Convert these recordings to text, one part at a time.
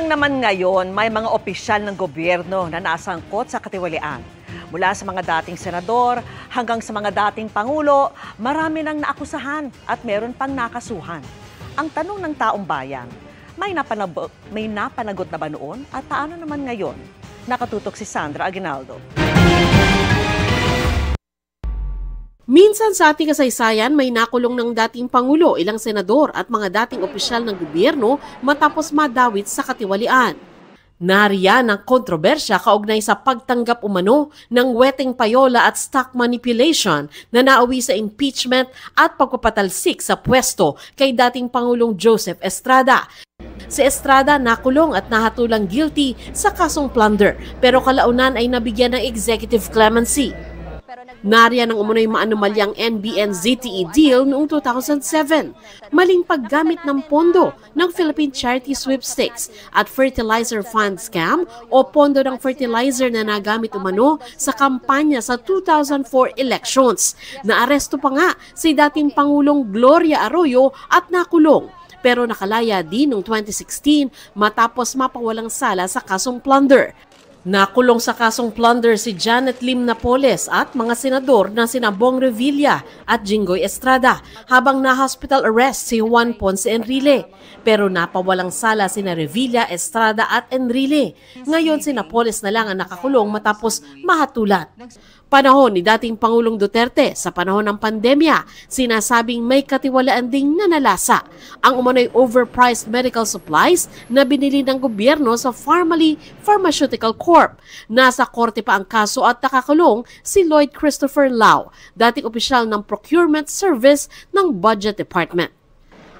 lang naman ngayon, may mga opisyal ng gobyerno na nasangkot sa katiwalian. Mula sa mga dating senador hanggang sa mga dating pangulo, marami nang naakusahan at meron pang nakasuhan. Ang tanong ng taong bayan, may napanagot na ba noon at paano naman ngayon? Nakatutok si Sandra Aguinaldo. Minsan sa ating kasaysayan, may nakulong ng dating Pangulo, ilang senador at mga dating opisyal ng gobyerno matapos madawit sa katiwalian. Nariyan ang kontrobersya kaugnay sa pagtanggap umano ng weteng payola at stock manipulation na nauwi sa impeachment at pagpapatalsik sa pwesto kay dating Pangulong Joseph Estrada. Si Estrada nakulong at nahatulang guilty sa kasong plunder pero kalaunan ay nabigyan ng executive clemency. Nariyan ang umunoy maanumalyang NBN-ZTE deal noong 2007, maling paggamit ng pondo ng Philippine Charity Sweepstakes at fertilizer fund scam o pondo ng fertilizer na nagamit umano sa kampanya sa 2004 elections. Naaresto pa nga si dating Pangulong Gloria Arroyo at nakulong. Pero nakalaya din noong 2016 matapos mapawalang sala sa kasong plunder. Nakulong sa kasong plunder si Janet Lim Napoles at mga senador na sina Bong Revilla at Jinggoy Estrada habang na-hospital arrest si Juan Ponce Enrile. Pero napawalang sala sina Revilla, Estrada at Enrile. Ngayon si Napoles na lang ang nakakulong matapos mahatulan. Panahon ni dating Pangulong Duterte sa panahon ng pandemya, sinasabing may katiwalaan ding nanalasa ang umano'y overpriced medical supplies na binili ng gobyerno sa Pharmaly Pharmaceutical Corp. Nasa korte pa ang kaso at nakakulong si Lloyd Christopher Lau, dating opisyal ng Procurement Service ng Budget Department.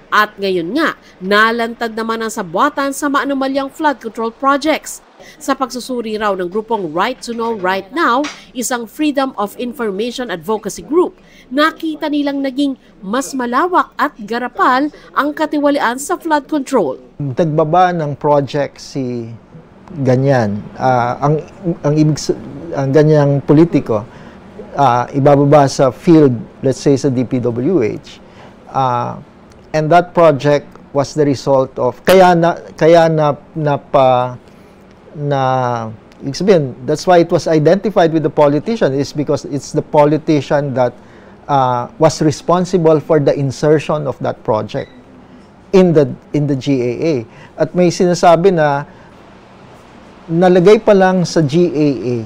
At ngayon nga, nalantad naman ang sabwatan sa maanumalyang flood control projects. Sa pagsusuri raw ng grupong Right to Know Right Now, isang Freedom of Information Advocacy Group, nakita nilang naging mas malawak at garapal ang katiwalian sa flood control. Nagbaba ng project si ganyan, ang ganyang politiko, ibababa sa field, let's say sa DPWH, and that project was the result of, that's why it was identified with the politician, is because it's the politician that was responsible for the insertion of that project in the GAA. At may sinasabi na nalagay pa lang sa GAA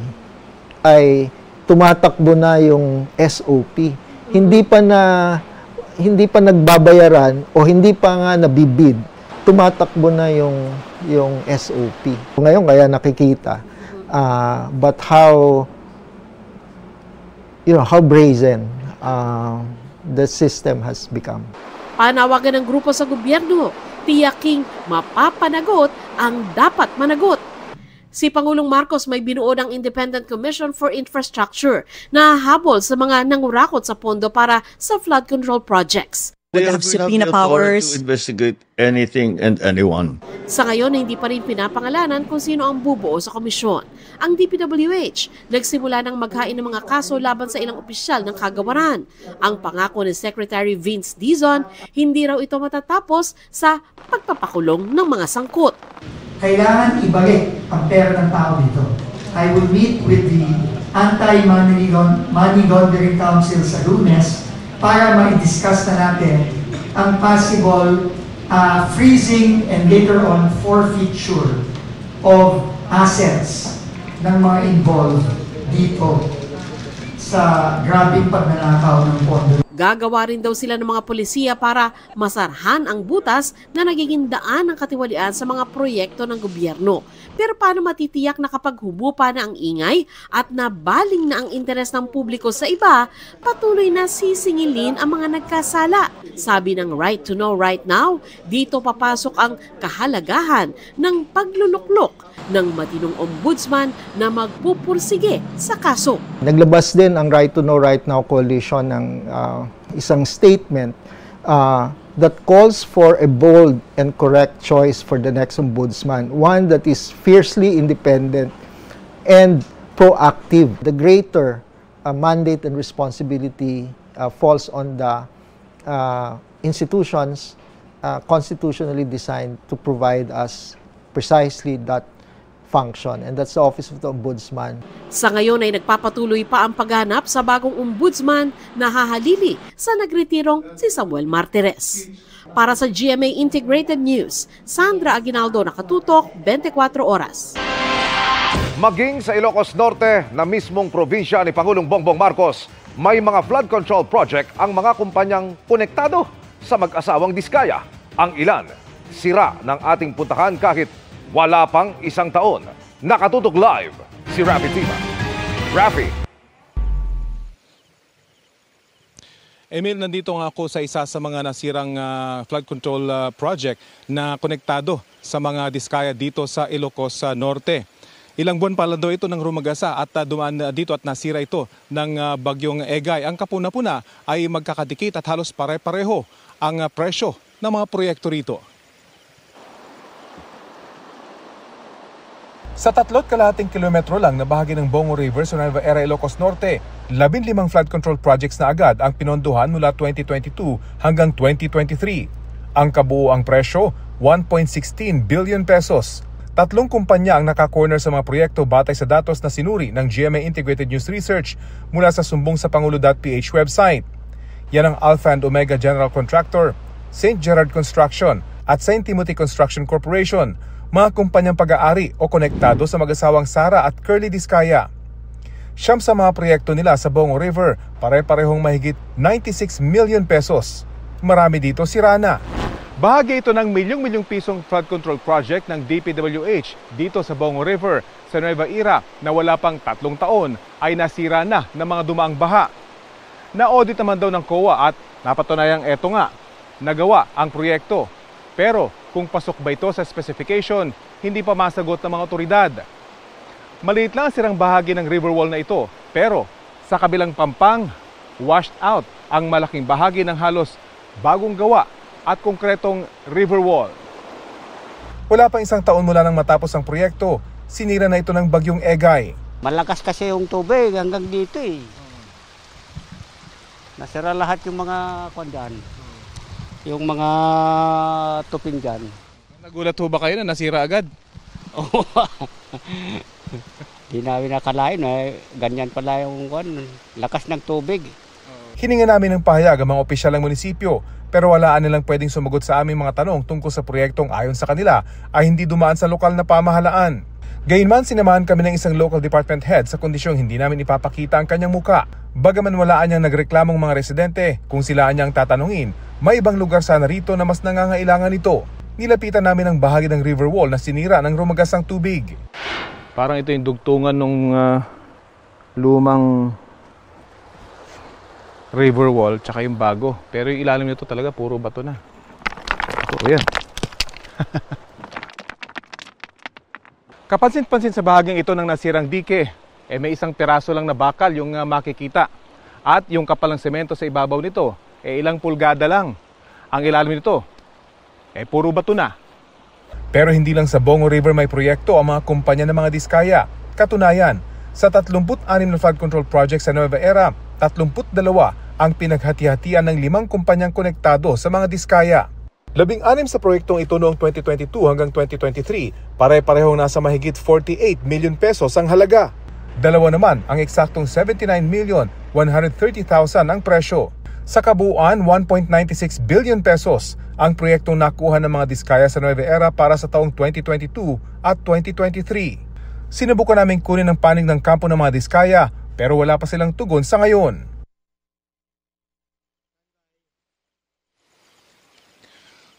ay tumatakbo na yung SOP. Hindi pa nagbabayaran o hindi pa nga nabibid, tumatakbo na yung SOP. Ngayon kaya nakikita, but how brazen the system has become. Panawagan ng grupo sa gobyerno, tiyaking mapapanagot ang dapat managot. Si Pangulong Marcos may binuo ng Independent Commission for Infrastructure na habol sa mga nangurakot sa pondo para sa flood control projects. They have subpoena powers to investigate anything and anyone. Sa ngayon, hindi pa rin pinapangalanan kung sino ang bubuo sa komisyon. Ang DPWH nagsimula ng maghain ng mga kaso laban sa ilang opisyal ng kagawaran. Ang pangako ni Secretary Vince Dizon, hindi raw ito matatapos sa pagpapakulong ng mga sangkot. Kailangan ibalik ang pera ng tao dito. I will meet with the Anti-Money Laundering Council sa Lunes para ma-discuss na natin ang possible freezing and later on forfeiture of assets ng mga involved dito sa grabing pagnanakaw ng pondo. Gagawa rin daw sila ng mga polisiya para masarhan ang butas na nagiging daan ng katiwalian sa mga proyekto ng gobyerno. Pero paano matitiyak na kapag hubo pa na ang ingay at nabaling na ang interes ng publiko sa iba, patuloy na sisingilin ang mga nagkasala? Sabi ng Right to Know Right Now, dito papasok ang kahalagahan ng pagluluklok ng matinong ombudsman na magpupursige sa kaso. Naglabas din ang Right to Know Right Now Coalition ng isang statement that calls for a bold and correct choice for the next ombudsman, one that is fiercely independent and proactive. The greater mandate and responsibility falls on the institutions constitutionally designed to provide us precisely that function, and that's the Office of the Ombudsman. Sa ngayon ay nagpapatuloy pa ang paghanap sa bagong ombudsman na hahalili sa nagretirong si Samuel Martires. Para sa GMA Integrated News, Sandra Aguinaldo, nakatutok, 24 oras. Maging sa Ilocos Norte na mismong probinsya ni Pangulong Bongbong Marcos, may mga flood control project ang mga kumpanyang konektado sa mag-asawang Diskaya. Ang ilan, sira ng ating puntahan kahit wala pang isang taon. Nakatutok live si Rafi Tima. Rafi. Emil, nandito nga ako sa isa sa mga nasirang flood control project na konektado sa mga Diskaya dito sa Ilocos Norte. Ilang buwan pa lang daw ito nang rumagasa at dumaan dito at nasira ito ng bagyong Egay. Ang kapuna-puna ay magkakadikit at halos pare-pareho ang presyo ng mga proyekto rito. Sa 3.5 kilometro lang na bahagi ng Bongo River sa Nueva Ecija, Ilocos Norte, 15 flood control projects na agad ang pinondohan mula 2022 hanggang 2023. Ang kabuuang presyo, 1.16 billion pesos. 3 kumpanya ang naka-corner sa mga proyekto batay sa datos na sinuri ng GMA Integrated News Research mula sa sumbongsapangulo.ph website. Yan ang Alpha and Omega General Contractor, St. Gerard Construction at St. Timothy Construction Corporation, mga kumpanyang pag-aari o konektado sa mag-asawang Sara at Curly Diskaya. 9 sa mga proyekto nila sa Bongo River, pare-parehong mahigit 96 million pesos. Marami dito sira na. Bahagi ito ng milyong-milyong pisong flood control project ng DPWH dito sa Bongo River sa Nueva Ecija na wala pang 3 taon ay nasira na ng mga dumaang baha. Na-audit naman daw ng COA at napatunayang eto nga, nagawa ang proyekto. Pero kung pasok ba ito sa specification, hindi pa masagot ng mga otoridad. Maliit lang ang sirang bahagi ng river wall na ito, pero sa kabilang pampang, washed out ang malaking bahagi ng halos bagong gawa at konkretong river wall. Wala pang 1 taon mula nang matapos ang proyekto, sinira na ito ng bagyong Egay. Malakas kasi yung tubig hanggang dito eh. Nasira lahat yung mga kondyan. Yung mga tupin dyan. Nagulat ho ba kayo na nasira agad? Oo. Di namin nakalain ganyan pala yung lakas ng tubig. Hininga namin ng pahayag ang mga opisyal ng munisipyo, pero walaan nilang pwedeng sumagot sa aming mga tanong tungkol sa proyektong ayon sa kanila ay hindi dumaan sa lokal na pamahalaan. Gayunman, sinamahan kami ng isang local department head sa kondisyong hindi namin ipapakita ang kanyang muka. Bagaman walaan niyang nagreklamong mga residente, kung sila niyang tatanungin, may ibang lugar sana rito na mas nangangailangan ito. Nilapitan namin ang bahagi ng river wall na sinira ng rumagasang tubig. Parang ito yung dugtungan ng lumang river wall tsaka yung bago. Pero yung ilalim nito talaga puro bato na. Oh, yan. Kapansin-pansin sa bahaging ito ng nasirang dike, may isang piraso lang na bakal yung makikita. At yung kapal ng semento sa ibabaw nito, ilang pulgada lang. Ang ilalim nito, puro bato na. Pero hindi lang sa Bongo River may proyekto ang mga kumpanya ng mga Diskaya. Katunayan, sa 36 na flood control project sa Nueva Ecija, 32 ang pinaghati-hatian ng 5 kumpanyang konektado sa mga Diskaya. 16 sa proyektong ito noong 2022 hanggang 2023, pare-parehong nasa mahigit 48 million pesos ang halaga. 2 naman ang eksaktong 79,130,000 ang presyo. Sa kabuuan, 1.96 billion pesos ang proyektong nakuha ng mga Diskaya sa Nueva Ecija para sa taong 2022 at 2023. Sinubukan namin kunin ang panig ng kampo ng mga Diskaya pero wala pa silang tugon sa ngayon.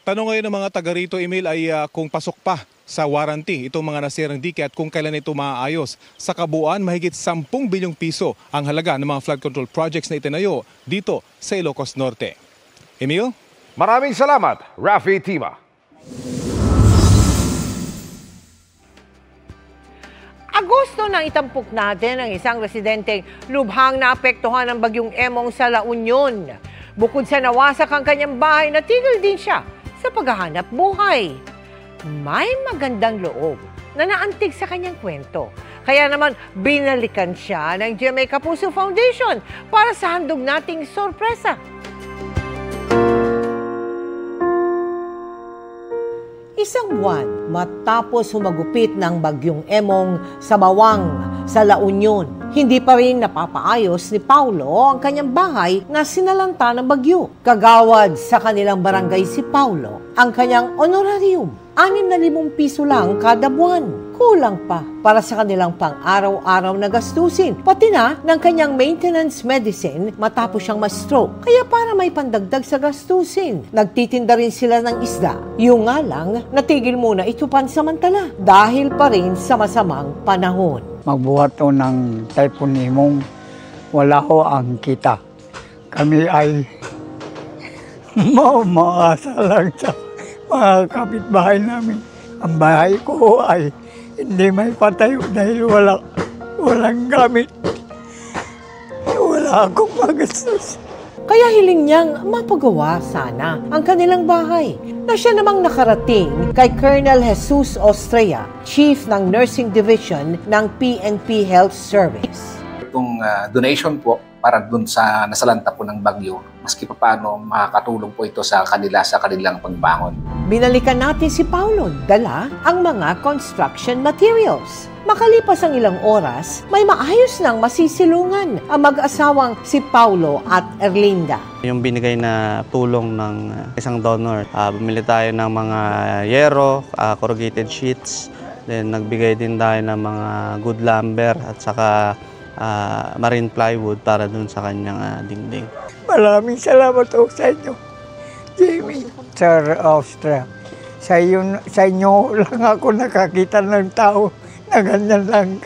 Tanong ngayon ng mga taga rito, Emil, ay kung pasok pa sa warranty itong mga nasirang dike at kung kailan ito maaayos. Sa kabuuan, mahigit 10 bilyong piso ang halaga ng mga flood control projects na itinayo dito sa Ilocos Norte. Emil? Maraming salamat, Rafi Tima. Agosto nang itampok natin ang isang residenteng lubhang naapektuhan ng bagyong Emong sa La Union. Bukod sa nawasak ang kanyang bahay, natigil din siya sa paghahanap buhay. May magandang loob na naantig sa kanyang kwento. Kaya naman binalikan siya ng GMA Kapuso Foundation para sa handog nating sorpresa. Isang buwan matapos humagupit ng bagyong Emong sa Bawang sa La Union, hindi pa rin napapaayos ni Paulo ang kanyang bahay na sinalanta ng bagyo. Kagawad sa kanilang barangay si Paulo ang kanyang honorarium, 6,000 piso lang kada buwan. Kulang pa para sa kanilang pang-araw-araw na gastusin, pati na ng kanyang maintenance medicine matapos siyang ma-stroke. Kaya para may pandagdag sa gastusin, nagtitinda rin sila ng isda. Yung nga lang, natigil muna ito pansamantala dahil pa rin sa masamang panahon. Magbuhat o ng Typhoon Emong, wala ho ang kita. Kami ay maasa lang sa mga kapitbahay namin. Ang bahay ko ay hindi may patayo dahil walang gamit. Wala akong magastos. Kaya hiling niyang mapagawa sana ang kanilang bahay na siya namang nakarating kay Colonel Jesus Ostrea, Chief ng Nursing Division ng PNP Health Service. Itong donation po para dun sa nasalanta po ng bagyo, maski pa paano makakatulong po ito sa kanilang pagbangon. Binalikan natin si Paulo, dala ang mga construction materials. Makalipas ang ilang oras, may maayos nang masisilungan ang mag-asawang si Paulo at Erlinda. Yung binigay na tulong ng isang donor, bumili tayo ng mga yero, corrugated sheets, then nagbigay din tayo ng mga good lumber at saka marine plywood para dun sa kanyang dingding. Maraming salamat po sa inyo, Jamie. Sir Austria, sa inyo lang ako nakakita ng tao na ganyan lang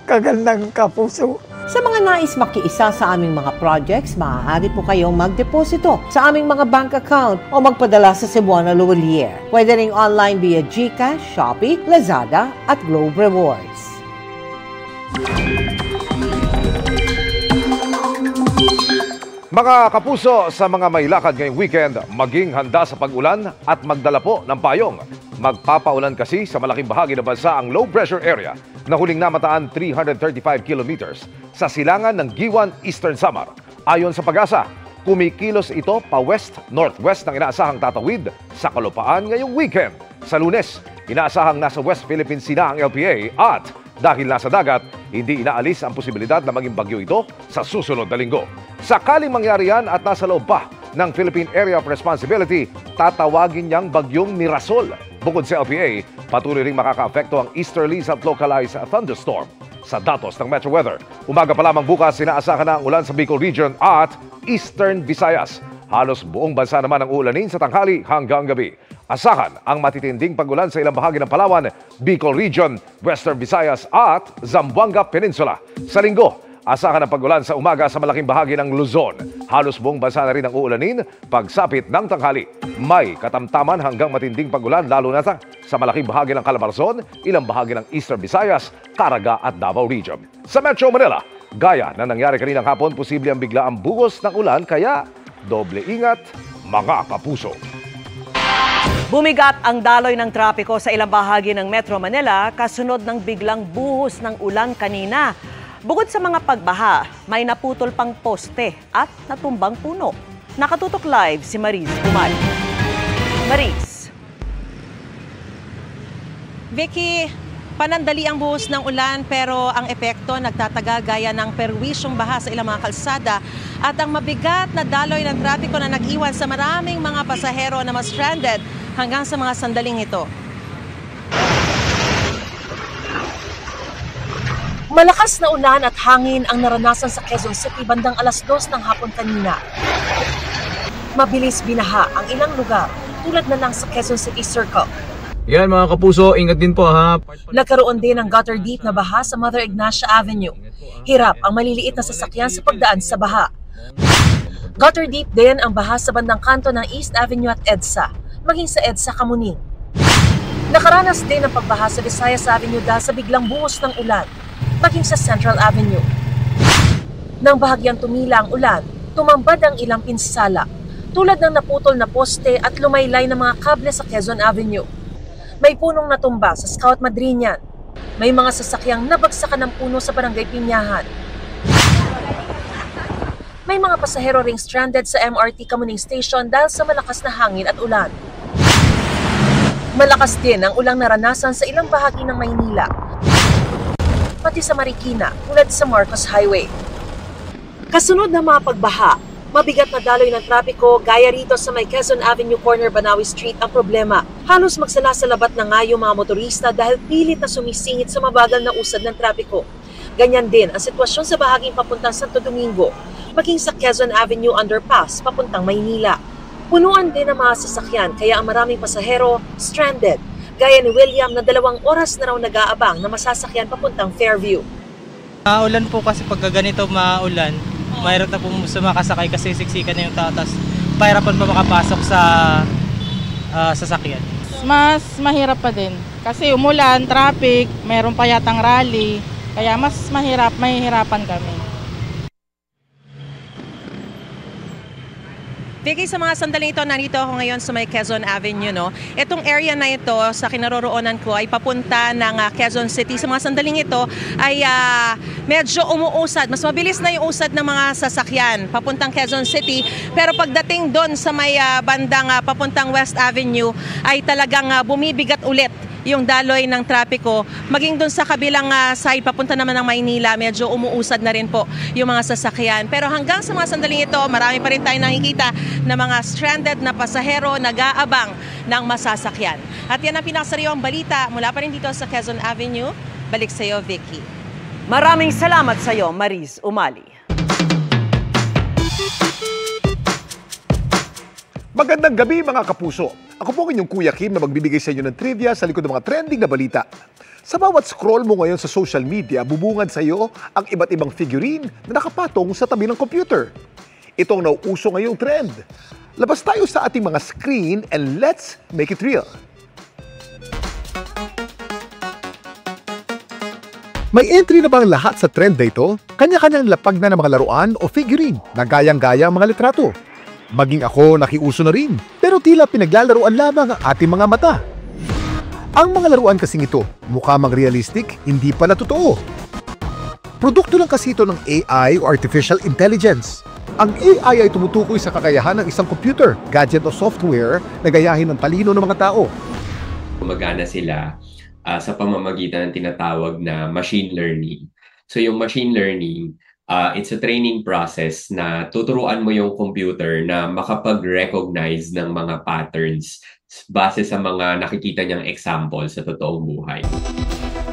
kagandang kapuso. Sa mga nais makiisa sa aming mga projects, maaari po kayong magdeposito sa aming mga bank account o magpadala sa Cebuana Luwalier. Pwede ring online via GCash, Shopee, Lazada at Globe Rewards. Mga kapuso, sa mga may lakad ngayong weekend, maging handa sa pag-ulan at magdala po ng payong. Magpapaulan kasi sa malaking bahagi ng bansa ang low pressure area na huling namataan 335 kilometers sa silangan ng Giwan, Eastern Samar. Ayon sa Pag-asa, kumikilos ito pa west-northwest ng inaasahang tatawid sa kalupaan ngayong weekend. Sa Lunes, inaasahang nasa West Philippine Sea ang LPA at dahil nasa dagat, hindi inaalis ang posibilidad na maging bagyo ito sa susunod na linggo. Sakaling mangyari yan at nasa loob pa ng Philippine Area of Responsibility, tatawagin niyang bagyong Mirasol. Bukod sa LPA, patuloy ring makaka-apekto ang easterlies at localized thunderstorm. Sa datos ng Metro Weather, umaga pa lamang bukas sinaasahan na ang ulan sa Bicol Region at Eastern Visayas. Halos buong bansa naman ang uulanin sa tanghali hanggang gabi. Asahan ang matitinding pag-ulan sa ilang bahagi ng Palawan, Bicol Region, Western Visayas at Zamboanga Peninsula. Sa linggo, asahan ang pag-ulan sa umaga sa malaking bahagi ng Luzon. Halos buong bansa na rin ang uulanin pagsapit ng tanghali. May katamtaman hanggang matinding pag-ulan lalo na sa malaking bahagi ng Calabarzon, ilang bahagi ng Eastern Visayas, Caraga at Davao Region. Sa Metro Manila, gaya na nangyari kaninang hapon, posible ang biglaang buhos ng ulan kaya doble ingat mga kapuso. Bumigat ang daloy ng trapiko sa ilang bahagi ng Metro Manila kasunod ng biglang buhos ng ulan kanina. Bukod sa mga pagbaha, may naputol pang poste at natumbang puno. Nakatutok live si Maris Umali. Maris. Vicky, panandali ang buhos ng ulan pero ang epekto nagtataga gaya ng perwisyong baha sa ilang mga kalsada at ang mabigat na daloy ng trapiko na nag-iwan sa maraming mga pasahero na mas stranded hanggang sa mga sandaling ito. Malakas na ulan at hangin ang naranasan sa Quezon City bandang alas 2 ng hapon kanina. Mabilis binaha ang ilang lugar tulad na lang sa Quezon City Circle. Yan mga kapuso, ingat din po ha. Nagkaroon din ng gutter deep na baha sa Mother Ignacia Avenue. Hirap ang maliliit na sasakyan sa pagdaan sa baha. Gutter deep din ang baha sa bandang kanto ng East Avenue at EDSA, maging sa EDSA Kamuning. Nakaranas din ang pagbaha sa Visayas Avenue dahil sa biglang buhos ng ulan, maging sa Central Avenue. Nang bahagyang tumila ang ulan, tumambad ang ilang pinsala, tulad ng naputol na poste at lumaylay na mga kable sa Quezon Avenue. May punong natumba sa Scout Madrinian. May mga sasakyang nabagsakan ng puno sa Barangay Pinyahan. May mga pasahero ring stranded sa MRT Kamuning Station dahil sa malakas na hangin at ulan. Malakas din ang ulang naranasan sa ilang bahagi ng Maynila, pati sa Marikina tulad sa Marcos Highway. Kasunod na mga pagbaha, mabigat na daloy ng trapiko gaya rito sa may Quezon Avenue corner Banawi Street ang problema. Halos magsalasalabat na nga yung mga motorista dahil pilit na sumisingit sa mabagal na usad ng trapiko. Ganyan din ang sitwasyon sa bahaging papuntang Santo Domingo, maging sa Quezon Avenue underpass papuntang Maynila. Punuan din ang mga sasakyan kaya ang maraming pasahero stranded. Gaya ni William na 2 oras na raw nag-aabang na masasakyan papuntang Fairview. Ulan po kasi pagka ganito maulan, mahirap na po sumakasakay kasi siksikan na yung tao, tapos pahirapan pa makapasok sa sasakyan. Mas mahirap pa din kasi umulan, traffic, mayroon pa yatang rally, kaya mas mahihirapan kami. Vicky, sa mga sandaling ito, narito ako ngayon sa may Quezon Avenue. No? Itong area na ito, sa kinaroroonan ko, ay papunta ng Quezon City. Sa mga sandaling ito ay medyo umuusad. Mas mabilis na yung usad ng mga sasakyan papuntang Quezon City. Pero pagdating doon sa may bandang papuntang West Avenue, ay talagang bumibigat ulit yung daloy ng trapiko. Maging doon sa kabilang side, papunta naman ng Maynila, medyo umuusad na rin po yung mga sasakyan. Pero hanggang sa mga sandaling ito, marami pa rin tayo nakikita na mga stranded na pasahero nag-aabang ng masasakyan. At yan ang pinakasariwang balita mula pa rin dito sa Quezon Avenue. Balik sa iyo, Vicky. Maraming salamat sa iyo, Mariz Umali. Magandang gabi mga kapuso. Ako po ang inyong Kuya Kim na magbibigay sa inyo ng trivia sa likod ng mga trending na balita. Sa bawat scroll mo ngayon sa social media, bubungad sa iyo ang iba't ibang figurine na nakapatong sa tabi ng computer. Ito ang nauuso ngayong trend. Labas tayo sa ating mga screen and let's make it real. May entry na bang lahat sa trend na ito? Kanya-kanyang lapag na ng mga laruan o figurine na gayang-gaya ang mga litrato. Maging ako nakiuso na rin, pero tila pinaglalaruan lamang ang ating mga mata. Ang mga laruan kasing ito, mukha mang realistic, hindi pala totoo. Produkto lang kasi ito ng AI o Artificial Intelligence. Ang AI ay tumutukoy sa kakayahan ng isang computer, gadget o software na gayahin ng talino ng mga tao. Gumagana sila sa pamamagitan ng tinatawag na machine learning. So yung machine learning, it's a training process na tuturuan mo yung computer na makapag-recognize ng mga patterns base sa mga nakikita niyang example sa totoong buhay.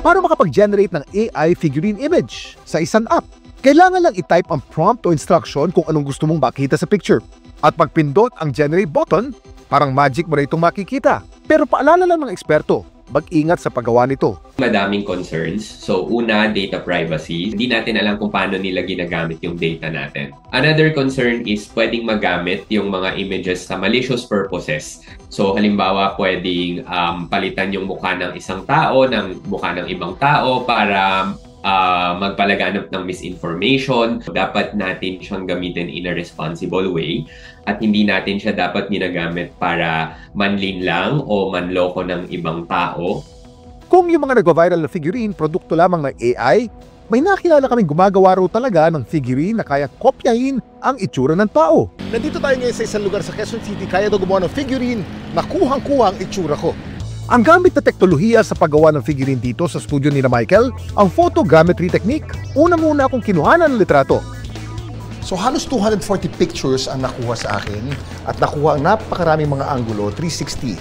Para makapag-generate ng AI figurine image sa isang app, kailangan lang i-type ang prompt o instruction kung anong gusto mong makita sa picture. At pagpindot ang generate button, parang magic mo na itong makikita. Pero paalala lang ng eksperto, mag-ingat sa paggawa nito. Madaming concerns. So una, data privacy. Hindi natin alam kung paano nila ginagamit yung data natin. Another concern is pwedeng magamit yung mga images sa malicious purposes. So halimbawa, pwedeng palitan yung mukha ng isang tao ng mukha ng ibang tao para magpalaganap ng misinformation. Dapat natin siyang gamitin in a responsible way at hindi natin siya dapat ginagamit para manlinlang o manloko ng ibang tao. Kung yung mga nag-viral na figurine produkto lamang ng AI, may nakilala kaming gumagawa raw talaga ng figurine na kaya kopyahin ang itsura ng tao. Nandito tayo ngayon sa isang lugar sa Quezon City, kaya daw gumawa ng figurine na kuhang-kuha ang itsura ko. Ang gamit na teknolohiya sa paggawa ng figurine dito sa studio ni Michael, ang photogrammetry technique. Unang-una akong kinuhanan ng litrato. So halos 240 pictures ang nakuha sa akin at nakuha ang napakaraming mga anggulo, 360.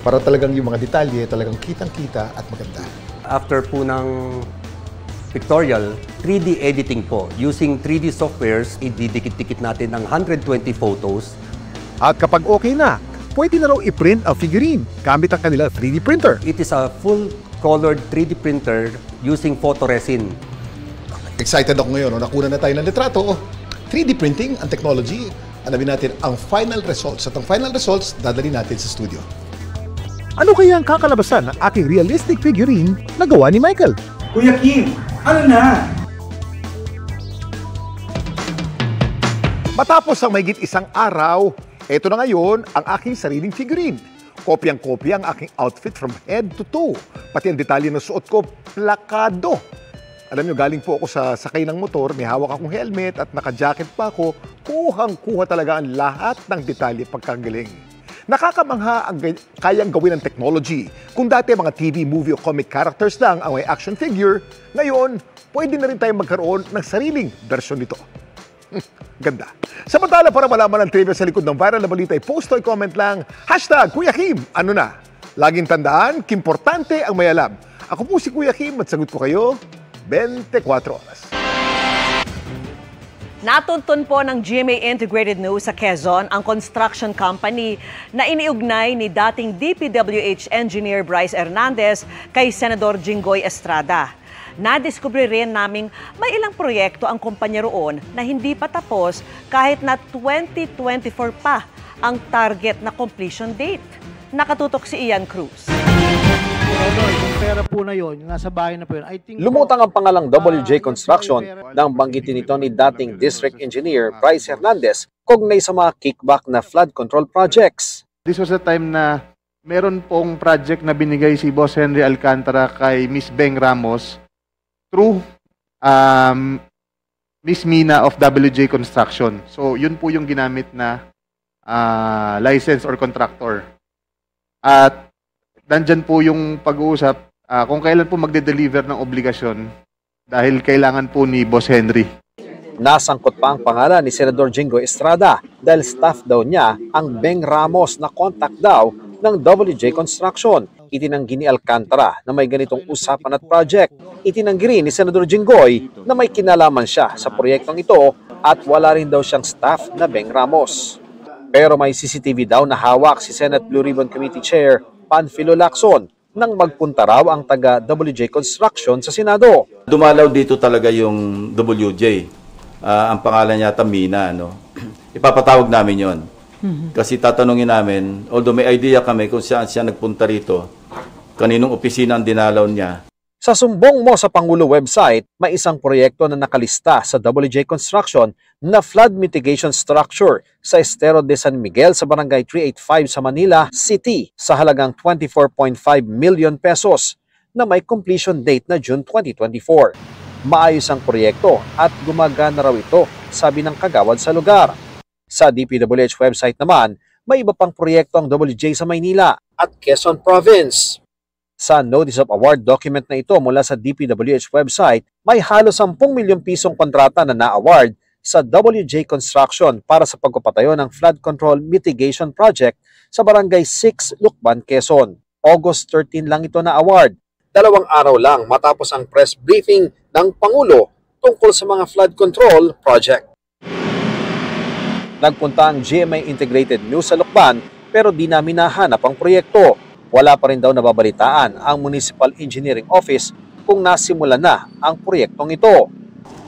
Para talagang yung mga detalye talagang kitang-kita at maganda. After po ng pictorial, 3D editing po. Using 3D softwares, ididikit-dikit natin ang 120 photos. At kapag okay na, pwede na raw i-print ang figurine gamit ang kanila 3D printer. It is a full-colored 3D printer using photoresin. Excited ako ngayon. Nakuna na tayo ng litrato. 3D printing, ang technology. Alamin natin ang final results. At ang final results, dadali natin sa studio. Ano kaya ang kakalabasan ng aking realistic figurine na gawa ni Michael? Kuya Kim, ano na? Matapos ang mahigit isang araw, eto na ngayon ang aking sariling figurine. Kopyang-kopya ang aking outfit from head to toe. Pati ang detalye ng suot ko, plakado. Alam nyo, galing po ako sa sakay ng motor, may hawak akong helmet at naka-jacket pa ako, kuhang-kuha talaga ang lahat ng detalye pagkagaling. Nakakamangha ang kayang gawin ng technology. Kung dati mga TV, movie o comic characters lang ang may action figure, ngayon, pwede na rin tayong magkaroon ng sariling bersyon nito. Ganda. Samantala, para malaman ang trivia sa likod ng viral na balita, post o comment lang, #Kuya Kim, ano na? Laging tandaan, kimportante ang may alam. Ako po si Kuya Kim at sagot ko kayo, 24 oras. Natuntun po ng GMA Integrated News sa Quezon ang construction company na iniugnay ni dating DPWH engineer Bryce Hernandez kay Senador Jinggoy Estrada. Nadiskubre rin naming may ilang proyekto ang kumpanya roon na hindi pa tapos kahit na 2024 pa ang target na completion date. Nakatutok si Ian Cruz. Yung pera po na yun, nasa bahay na po yun. I think lumutang ang pangalang WJ Construction nang banggitin ito ni dating District Engineer Bryce Hernandez kaugnay sa mga kickback na flood control projects. This was the time na meron pong project na binigay si Boss Henry Alcantara kay Miss Beng Ramos through Miss Mina of WJ Construction. So yun po yung ginamit na license or contractor. At nandyan po yung pag-uusap kung kailan po magde-deliver ng obligasyon dahil kailangan po ni Boss Henry. Nasangkot pa ang pangalan ni Senador Jinggoy Estrada dahil staff daw niya ang Beng Ramos na contact daw ng WJ Construction. Itinanggi ni Alcantara na may ganitong usapan at project. Itinanggi rin ni Senador Jinggoy na may kinalaman siya sa proyektong ito at wala rin daw siyang staff na Beng Ramos. Pero may CCTV daw na hawak si Senate Blue Ribbon Committee Chair Panfilo Lacson nang magpunta raw ang taga WJ Construction sa Senado. Dumalaw dito talaga yung WJ. Ang pangalan niya Mina, no? Ipapatawag namin yon. Kasi tatanungin namin, although may idea kami kung saan siya nagpunta rito, kaninong opisina ang dinalaw niya. Sa sumbong mo sa Pangulo website, may isang proyekto na nakalista sa WJ Construction na flood mitigation structure sa Estero de San Miguel sa Barangay 385 sa Manila City sa halagang 24.5 million pesos na may completion date na June 2024. Maayos ang proyekto at gumagana raw ito, sabi ng kagawad sa lugar. Sa DPWH website naman, may iba pang proyekto ang WJ sa Maynila at Quezon Province. Sa Notice of Award document na ito mula sa DPWH website, may halos 10 milyong pisong kontrata na na-award sa WJ Construction para sa pagpapatayo ng flood control mitigation project sa Barangay 6, Lucban, Quezon. August 13 lang ito na-award. 2 araw lang matapos ang press briefing ng Pangulo tungkol sa mga flood control project. Nagpunta ang GMA Integrated News sa Lucban pero di namin nahanap ang proyekto. Wala pa rin daw nababalitaan ang Municipal Engineering Office kung nasimula na ang proyektong ito.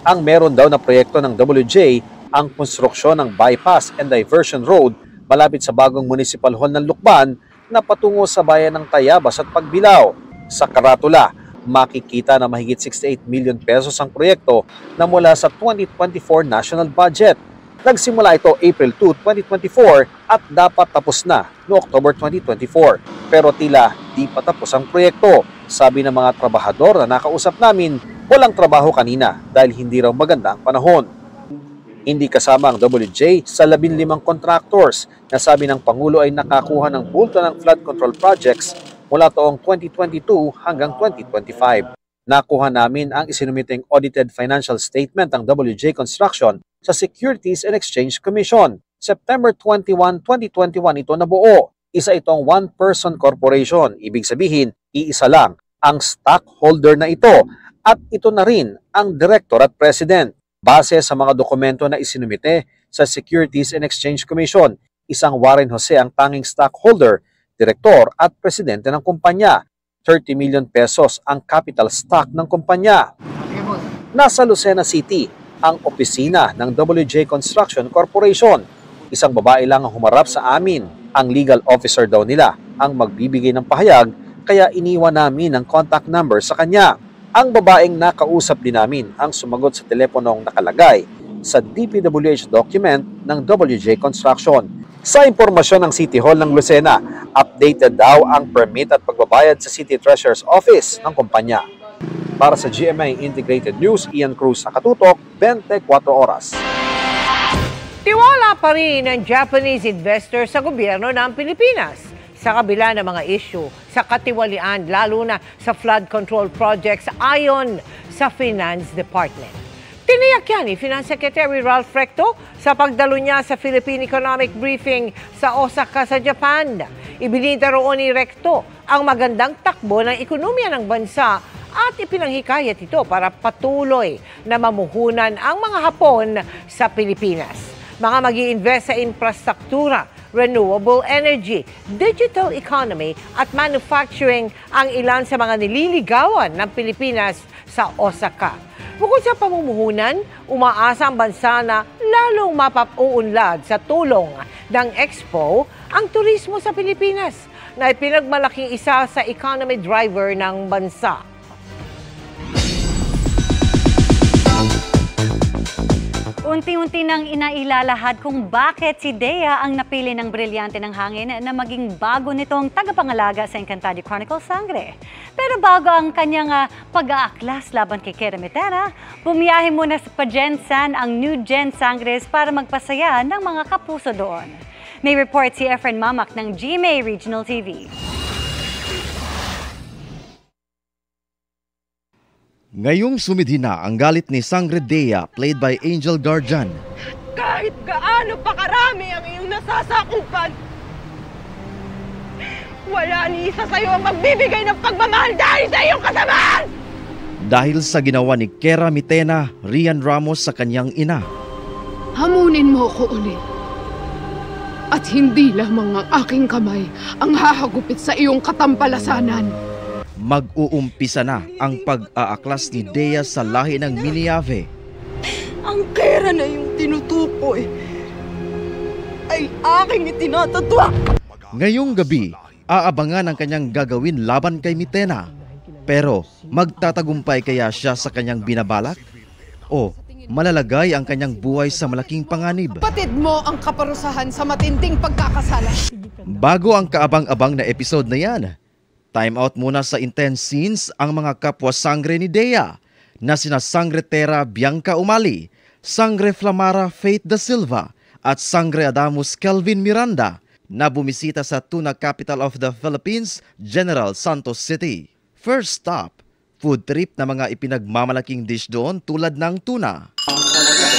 Ang meron daw na proyekto ng WJ ang konstruksyon ng bypass and diversion road malapit sa bagong Municipal Hall ng Lucban na patungo sa bayan ng Tayabas at Pagbilao. Sa karatula, makikita na mahigit 68 million pesos ang proyekto na mula sa 2024 national budget. Nagsimula ito April 2, 2024 at dapat tapos na no October 2024. Pero tila di pa tapos ang proyekto. Sabi ng mga trabahador na nakausap namin, walang trabaho kanina dahil hindi raw maganda ang panahon. Hindi kasama ang WJ sa 15 contractors na sabi ng Pangulo ay nakakuha ng bulto ng flood control projects mula taong 2022 hanggang 2025. Nakuha namin ang isinumiteng audited financial statement ng WJ Construction sa Securities and Exchange Commission. September 21, 2021 ito nabuo. Isa itong one-person corporation. Ibig sabihin, iisa lang ang stockholder na ito at ito na rin ang director at president. Base sa mga dokumento na isinumite sa Securities and Exchange Commission, isang Warren Jose ang tanging stockholder, direktor at presidente ng kumpanya. 30 million pesos ang capital stock ng kumpanya. Nasa Lucena City ang opisina ng WJ Construction Corporation. Isang babae lang ang humarap sa amin. Ang legal officer daw nila ang magbibigay ng pahayag kaya iniwan namin ang contact number sa kanya. Ang babaeng nakausap din namin ang sumagot sa teleponong nakalagay sa DPWH document ng WJ Construction. Sa impormasyon ng City Hall ng Lucena, updated daw ang permit at pagbabayad sa City Treasurer's Office ng kumpanya. Para sa GMA Integrated News, Ian Cruz, Nakatutok, 24 oras. Tiwala pa rin ang Japanese investor sa gobyerno ng Pilipinas sa kabila ng mga issue sa katiwalian, lalo na sa flood control projects ayon sa Finance Department. Tiniyak yan ni Finance Secretary Ralph Recto sa pagdalo niya sa Philippine Economic Briefing sa Osaka sa Japan. Ibinida roon ni Recto ang magandang takbo ng ekonomiya ng bansa at ipinanghikayat ito para patuloy na mamuhunan ang mga Hapon sa Pilipinas. Mga mag-i-invest sa infrastruktura, renewable energy, digital economy at manufacturing ang ilan sa mga nililigawan ng Pilipinas sa Osaka. Bukod sa pamumuhunan, umaasa ang bansa na lalong mapauunlad sa tulong ng Expo ang turismo sa Pilipinas na ipinagmalaking isa sa economy driver ng bansa. Unti-unti nang inailalahad kung bakit si Dea ang napili ng Brilyante ng Hangin na maging bago nitong tagapangalaga sa Encantado Chronicles Sangre. Pero bago ang kanyang pag-aaklas laban kay Kera Mitena, bumiyahe muna sa Pajensan ang New Gen Sangres para magpasaya ng mga kapuso doon. May report si Efren Mamak ng GMA Regional TV. Ngayong sumidhi na ang galit ni Sangre Dea, played by Angel Guardian. Kahit gaano pa karami ang iyong nasasakupan, wala ni isa sa iyo ang magbibigay ng pagmamahal dahil sa iyong kasamaan! Dahil sa ginawa ni Kera Mitena, Rian Ramos sa kanyang ina. Hamunin mo ko ulit. At hindi lamang ang aking kamay ang hahagupit sa iyong katampalasanan. Mag-uumpisa na ang pag-aaklas ni Dea sa lahi ng Miniave. Ang Kera na iyong tinutukoy ay aking itinatatwa. Ngayong gabi, aabangan ang kanyang gagawin laban kay Mitena. Pero magtatagumpay kaya siya sa kanyang binabalak? O malalagay ang kanyang buhay sa malaking panganib? Patid mo ang kaparusahan sa matinding pagkakasala. Bago ang kaabang-abang na episode na yan, time out muna sa intense scenes ang mga kapwa sangre ni Dea na sina Sangre Terra Bianca Umali, Sangre Flamara Faith Da Silva at Sangre Adamus Kelvin Miranda na bumisita sa tuna capital of the Philippines, General Santos City. First stop, food trip na mga ipinagmamalaking dish doon tulad ng tuna.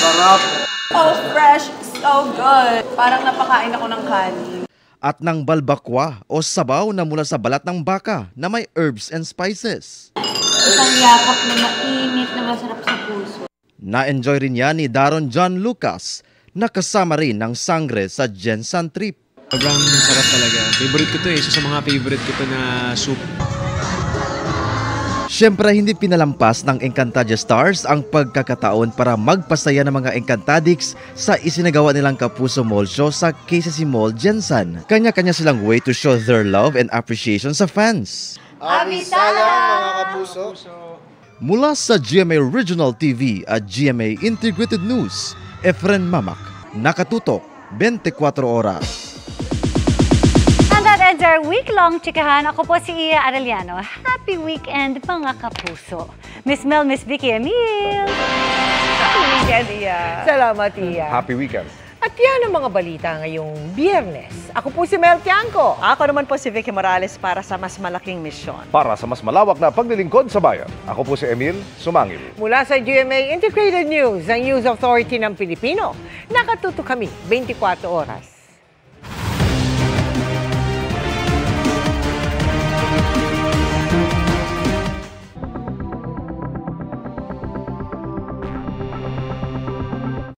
Sarap! So fresh, so good. Parang napakain ako ng kanin. At ng balbakwa o sabaw na mula sa balat ng baka na may herbs and spices. Isang yakap na mainit na masarap sa puso. Na-enjoy rin yan ni Daron John Lucas na kasama rin ng Sangre sa Jensan trip. Sobrang sarap talaga. Favorite ko to eh. Isa sa mga favorite ko to na soup. Siyempre, hindi pinalampas ng Encantadia Stars ang pagkakataon para magpasaya ng mga Encantadics sa isinagawa nilang Kapuso Mall Show sa KCC Mall, Jensan. Kanya-kanya silang way to show their love and appreciation sa fans. Abisalang mga kapuso! Mula sa GMA Regional TV at GMA Integrated News, Efren Mamak, nakatutok 24 oras. And that ends our week-long chikahan. Ako po si Iya Arellano. Happy weekend, mga kapuso. Miss Mel, Miss Vicky Emil. Happy weekend, Iya. Salamat, Iya. Happy weekend. At yan ang mga balita ngayong Biyernes. Ako po si Mel Tiangco. Ako naman po si Vicky Morales para sa mas malaking misyon. Para sa mas malawak na paglilingkod sa bayan, ako po si Emil Sumangil. Mula sa GMA Integrated News, ang News Authority ng Pilipino, nakatuto kami 24 oras.